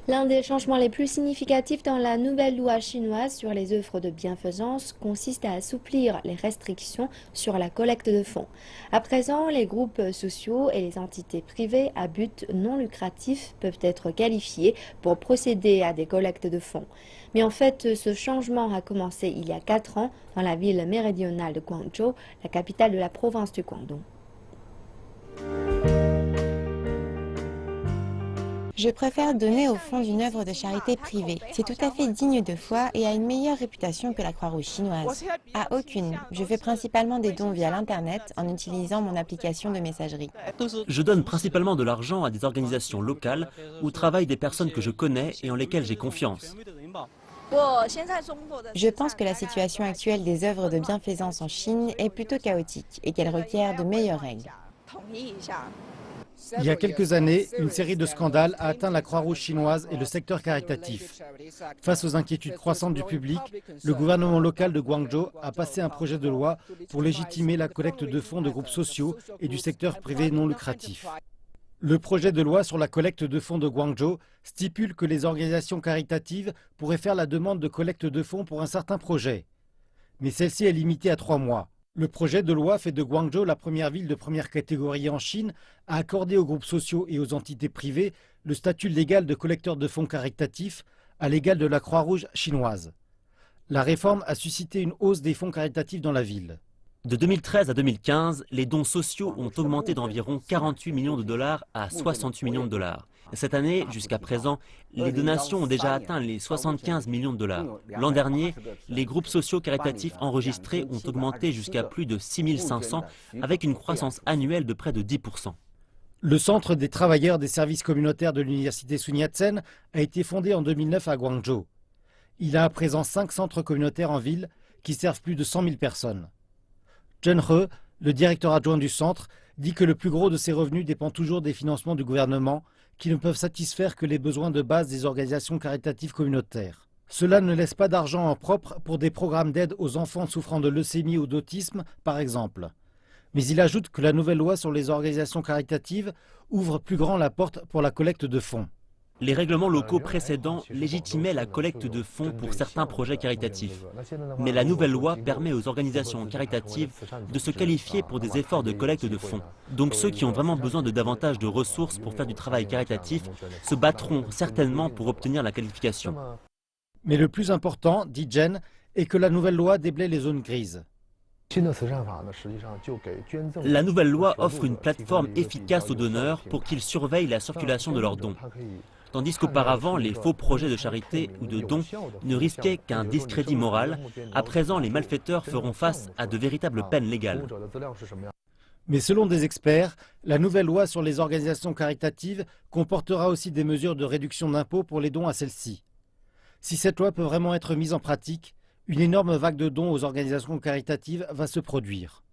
L'un des changements les plus significatifs dans la nouvelle loi chinoise sur les œuvres de bienfaisance consiste à assouplir les restrictions sur la collecte de fonds. À présent, les groupes sociaux et les entités privées à but non lucratif peuvent être qualifiés pour procéder à des collectes de fonds. Mais en fait, ce changement a commencé il y a 4 ans dans la ville méridionale de Guangzhou, la capitale de la province du Guangdong. Je préfère donner au fond d'une œuvre de charité privée. C'est tout à fait digne de foi et a une meilleure réputation que la Croix-Rouge chinoise. À aucune. Je fais principalement des dons via l'Internet en utilisant mon application de messagerie. Je donne principalement de l'argent à des organisations locales où travaillent des personnes que je connais et en lesquelles j'ai confiance. Je pense que la situation actuelle des œuvres de bienfaisance en Chine est plutôt chaotique et qu'elle requiert de meilleures règles. Il y a quelques années, une série de scandales a atteint la Croix-Rouge chinoise et le secteur caritatif. Face aux inquiétudes croissantes du public, le gouvernement local de Guangzhou a passé un projet de loi pour légitimer la collecte de fonds de groupes sociaux et du secteur privé non lucratif. Le projet de loi sur la collecte de fonds de Guangzhou stipule que les organisations caritatives pourraient faire la demande de collecte de fonds pour un certain projet. Mais celle-ci est limitée à 3 mois. Le projet de loi fait de Guangzhou la première ville de première catégorie en Chine à accorder aux groupes sociaux et aux entités privées le statut légal de collecteur de fonds caritatifs à l'égal de la Croix-Rouge chinoise. La réforme a suscité une hausse des fonds caritatifs dans la ville. De 2013 à 2015, les dons sociaux ont augmenté d'environ 48 millions de dollars à 68 millions de dollars. Cette année, jusqu'à présent, les donations ont déjà atteint les 75 millions de dollars. L'an dernier, les groupes sociaux caritatifs enregistrés ont augmenté jusqu'à plus de 6500 avec une croissance annuelle de près de 10%. Le Centre des travailleurs des services communautaires de l'université Sun Yat-sen a été fondé en 2009 à Guangzhou. Il a à présent 5 centres communautaires en ville qui servent plus de 100 000 personnes. Zhen He, le directeur adjoint du centre, dit que le plus gros de ses revenus dépend toujours des financements du gouvernement qui ne peuvent satisfaire que les besoins de base des organisations caritatives communautaires. Cela ne laisse pas d'argent en propre pour des programmes d'aide aux enfants souffrant de leucémie ou d'autisme, par exemple. Mais il ajoute que la nouvelle loi sur les organisations caritatives ouvre plus grand la porte pour la collecte de fonds. Les règlements locaux précédents légitimaient la collecte de fonds pour certains projets caritatifs. Mais la nouvelle loi permet aux organisations caritatives de se qualifier pour des efforts de collecte de fonds. Donc ceux qui ont vraiment besoin de davantage de ressources pour faire du travail caritatif se battront certainement pour obtenir la qualification. Mais le plus important, dit Jen, est que la nouvelle loi déblaye les zones grises. La nouvelle loi offre une plateforme efficace aux donneurs pour qu'ils surveillent la circulation de leurs dons. Tandis qu'auparavant, les faux projets de charité ou de dons ne risquaient qu'un discrédit moral, à présent les malfaiteurs feront face à de véritables peines légales. Mais selon des experts, la nouvelle loi sur les organisations caritatives comportera aussi des mesures de réduction d'impôts pour les dons à celles-ci. Si cette loi peut vraiment être mise en pratique, une énorme vague de dons aux organisations caritatives va se produire.